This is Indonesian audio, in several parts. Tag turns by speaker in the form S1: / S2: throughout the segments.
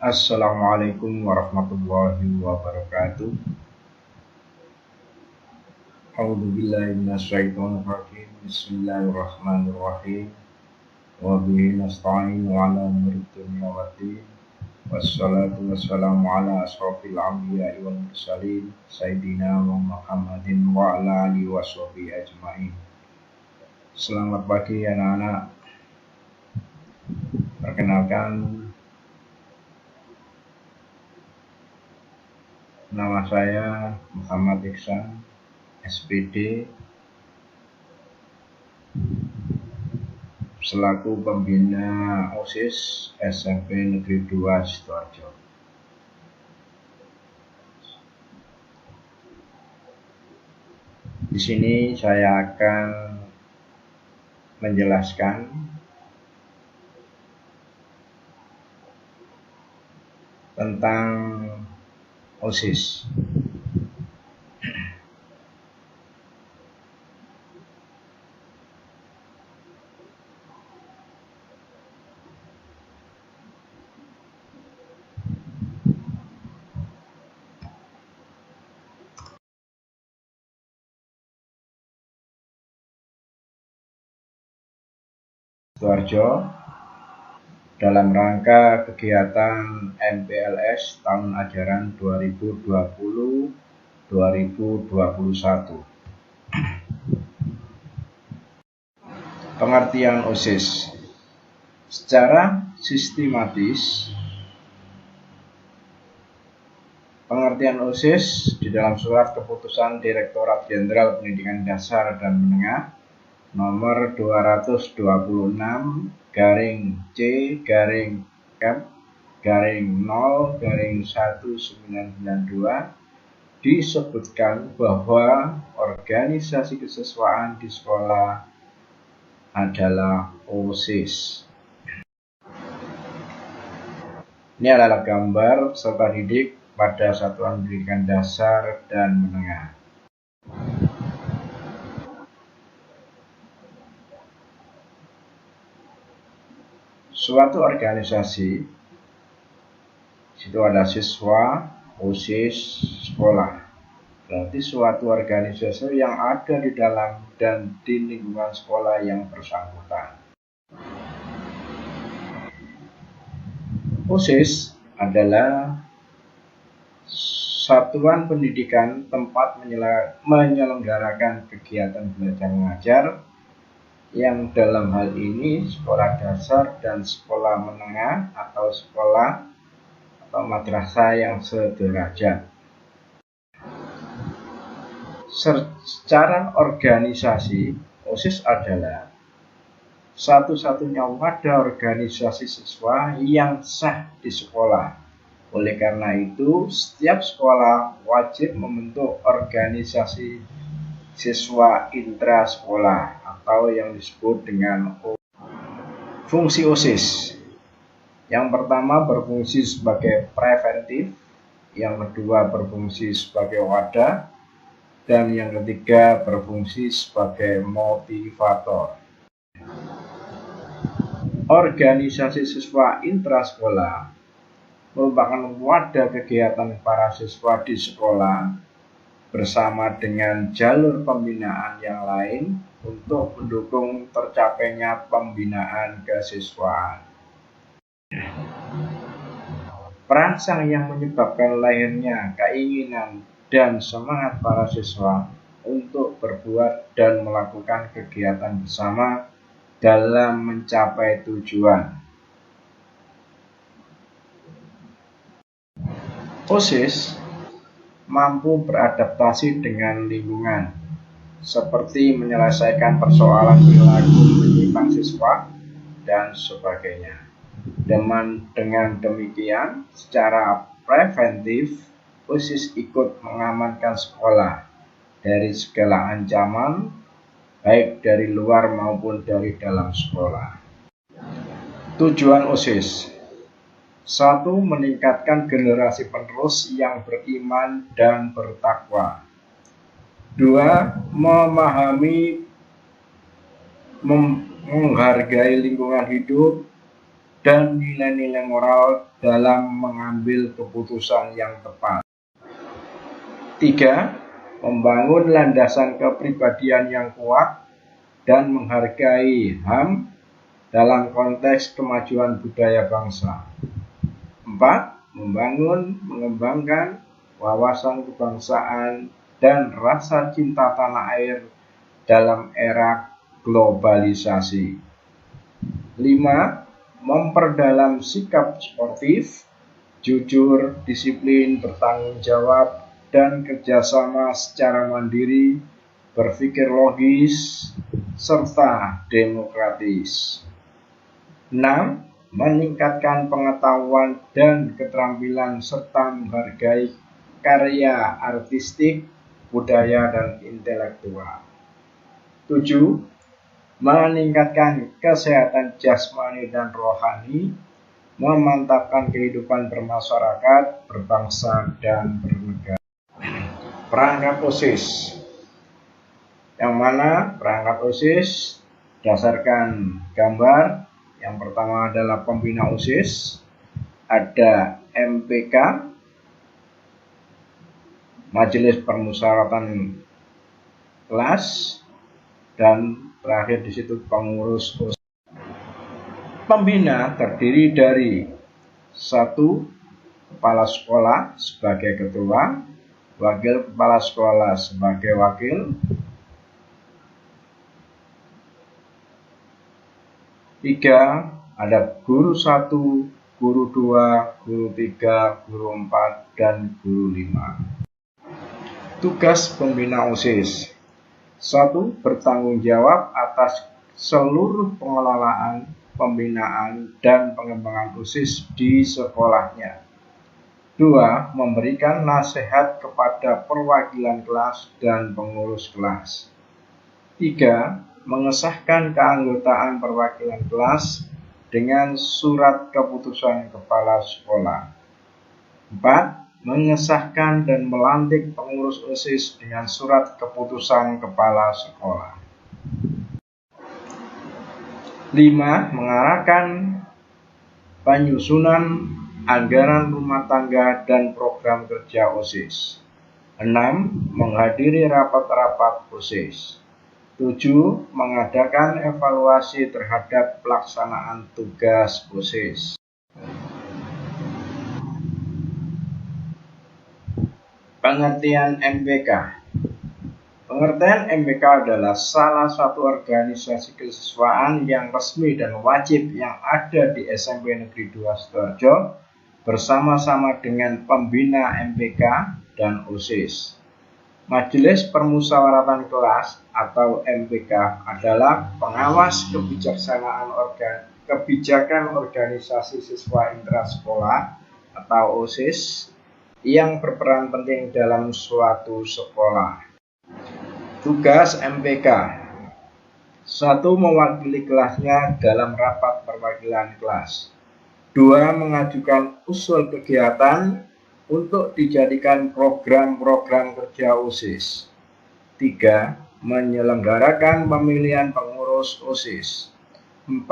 S1: Assalamualaikum warahmatullahi wabarakatuh. A'udzubillahi minasyaitonirrajim. Bismillahirrahmanirrahim. Wa bihi nasta'in wa ala umuri dunya waddin. Wassalatu wassalamu ala asrofil anbiya'i wal mursalin Sayyidina Muhammadin wa ala alihi wa sahbihi ajma'in. Selamat pagi anak-anak. Perkenalkan, nama saya Muhammad Iksan, SPD, selaku pembina OSIS SMP Negeri 2 Sidoarjo. Di sini saya akan menjelaskan tentang OSIS. Sidoarjo dalam rangka kegiatan MPLS tahun ajaran 2020-2021. Pengertian OSIS secara sistematis. Pengertian OSIS di dalam surat keputusan Direktorat Jenderal Pendidikan Dasar dan Menengah nomor 222/C/F/0/1992 disebutkan bahwa organisasi kesiswaan di sekolah adalah OSIS. Ini adalah gambar peserta didik pada satuan pendidikan dasar dan menengah. Suatu organisasi, situ ada siswa, OSIS, sekolah. Berarti suatu organisasi yang ada di dalam dan di lingkungan sekolah yang bersangkutan. OSIS adalah satuan pendidikan tempat menyelenggarakan kegiatan belajar mengajar yang dalam hal ini sekolah dasar dan sekolah menengah atau sekolah atau madrasah yang sederajat. Secara organisasi, OSIS adalah satu-satunya wadah organisasi siswa yang sah di sekolah. Oleh karena itu, setiap sekolah wajib membentuk organisasi siswa intrasekolah atau yang disebut dengan fungsi OSIS. Yang pertama berfungsi sebagai preventif, yang kedua berfungsi sebagai wadah, dan yang ketiga berfungsi sebagai motivator. Organisasi siswa intrasekolah merupakan wadah kegiatan para siswa di sekolah bersama dengan jalur pembinaan yang lain untuk mendukung tercapainya pembinaan kesiswaan. Perangsang yang menyebabkan lahirnya keinginan dan semangat para siswa untuk berbuat dan melakukan kegiatan bersama dalam mencapai tujuan. OSIS mampu beradaptasi dengan lingkungan, seperti menyelesaikan persoalan perilaku menyimpang siswa dan sebagainya. Dengan demikian, secara preventif, OSIS ikut mengamankan sekolah dari segala ancaman, baik dari luar maupun dari dalam sekolah. Tujuan OSIS: 1. Meningkatkan generasi penerus yang beriman dan bertakwa. 2. Memahami, menghargai lingkungan hidup dan nilai-nilai moral dalam mengambil keputusan yang tepat. 3. Membangun landasan kepribadian yang kuat dan menghargai HAM dalam konteks kemajuan budaya bangsa. 4. Mengembangkan wawasan kebangsaan dan rasa cinta tanah air dalam era globalisasi. 5. Memperdalam sikap sportif, jujur, disiplin, bertanggung jawab, dan kerjasama secara mandiri, berpikir logis, serta demokratis. 6. Meningkatkan pengetahuan dan keterampilan serta menghargai karya artistik, budaya, dan intelektual. 7. Meningkatkan kesehatan jasmani dan rohani, memantapkan kehidupan bermasyarakat, berbangsa, dan bernegara. Perangkat OSIS, yang mana perangkat OSIS berdasarkan gambar. Yang pertama adalah pembina OSIS, ada MPK, Majelis Permusyawaratan Kelas, dan terakhir di situ pengurus OSIS. Pembina terdiri dari 1. Kepala sekolah sebagai ketua, wakil kepala sekolah sebagai wakil, 3. Ada guru 1, guru 2, guru 3, guru 4, dan guru 5. Tugas pembina OSIS: 1. Bertanggung jawab atas seluruh pengelolaan, pembinaan, dan pengembangan OSIS di sekolahnya. 2. Memberikan nasihat kepada perwakilan kelas dan pengurus kelas. 3. Mengesahkan keanggotaan perwakilan kelas dengan surat keputusan kepala sekolah. 4. Mengesahkan dan melantik pengurus OSIS dengan surat keputusan kepala sekolah. 5. Mengarahkan penyusunan anggaran rumah tangga dan program kerja OSIS. 6. Menghadiri rapat-rapat OSIS. 7. Mengadakan evaluasi terhadap pelaksanaan tugas OSIS. Pengertian MPK. Pengertian MPK adalah salah satu organisasi kesiswaan yang resmi dan wajib yang ada di SMP Negeri 2 Sidoarjo bersama-sama dengan pembina MPK dan OSIS. Majelis Permusyawaratan Kelas atau MPK adalah pengawas kebijakan organisasi siswa intrasekolah atau OSIS yang berperan penting dalam suatu sekolah. Tugas MPK: 1. Mewakili kelasnya dalam rapat perwakilan kelas. 2. Mengajukan usul kegiatan untuk dijadikan program-program kerja OSIS. 3. Menyelenggarakan pemilihan pengurus OSIS. 4.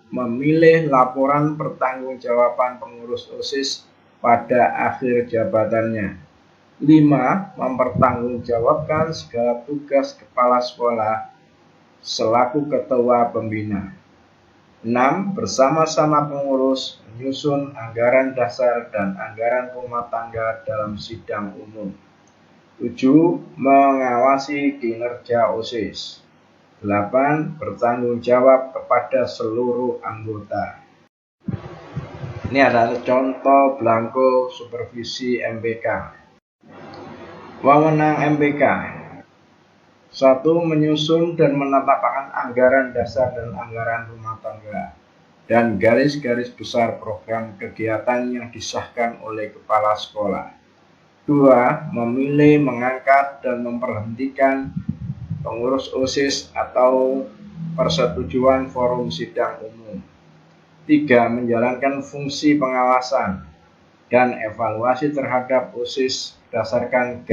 S1: Memilih laporan pertanggungjawaban pengurus OSIS pada akhir jabatannya. 5. Mempertanggungjawabkan segala tugas kepala sekolah selaku ketua pembina. 6. Bersama-sama pengurus menyusun anggaran dasar dan anggaran rumah tangga dalam sidang umum. 7. Mengawasi kinerja OSIS. 8. Bertanggung jawab kepada seluruh anggota. Ini adalah contoh belangko supervisi MPK. Wewenang MPK: 1. Menyusun dan menetapkan anggaran dasar dan anggaran rumah tangga dan garis-garis besar program kegiatan yang disahkan oleh kepala sekolah. 2. Memilih, mengangkat, dan memberhentikan pengurus OSIS atau persetujuan forum sidang umum. 3. Menjalankan fungsi pengawasan dan evaluasi terhadap OSIS berdasarkan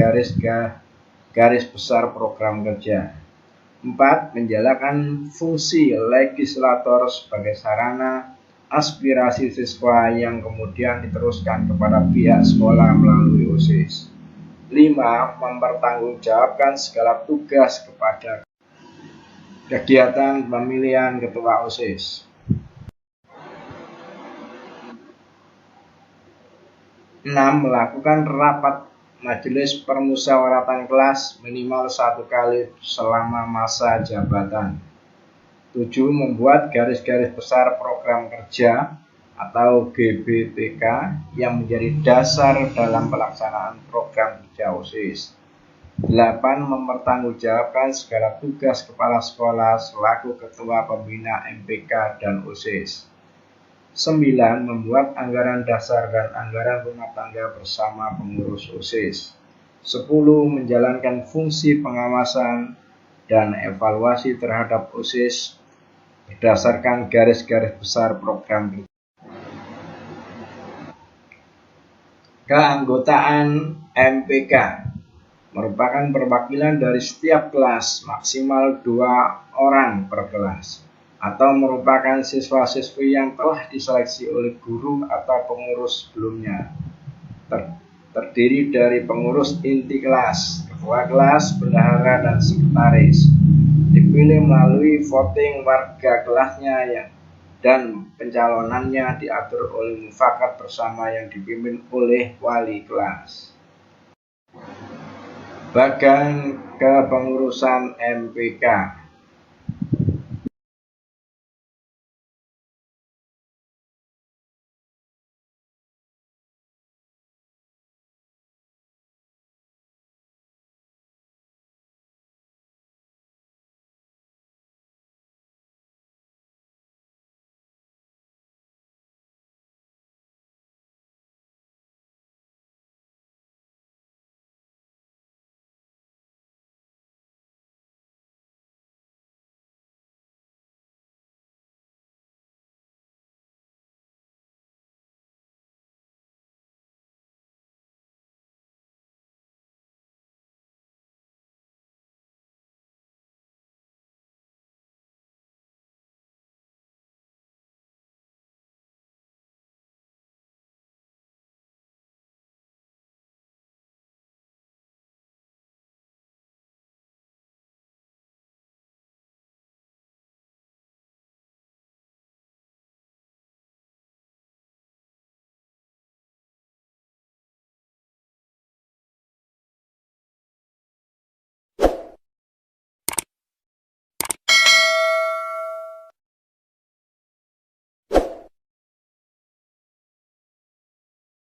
S1: garis besar program kerja. 4. Menjalankan fungsi legislator sebagai sarana aspirasi siswa yang kemudian diteruskan kepada pihak sekolah melalui OSIS. 5. Mempertanggungjawabkan segala tugas kepada kegiatan pemilihan ketua OSIS. 6. Melakukan rapat majelis permusyawaratan kelas minimal 1 kali selama masa jabatan. 7. Membuat garis-garis besar program kerja atau GBPK yang menjadi dasar dalam pelaksanaan program kerja OSIS. 8. Mempertanggungjawabkan segala tugas kepala sekolah selaku ketua pembina MPK dan OSIS. 9. Membuat anggaran dasar dan anggaran rumah tangga bersama pengurus OSIS. 10. Menjalankan fungsi pengawasan dan evaluasi terhadap OSIS berdasarkan garis-garis besar program kerja. Keanggotaan MPK merupakan perwakilan dari setiap kelas maksimal 2 orang per kelas, atau merupakan siswa-siswi yang telah diseleksi oleh guru atau pengurus sebelumnya. Terdiri dari pengurus inti kelas, ketua kelas, bendahara, dan sekretaris. Dipilih melalui voting warga kelasnya dan pencalonannya diatur oleh mufakat bersama yang dipimpin oleh wali kelas. Bagan kepengurusan MPK.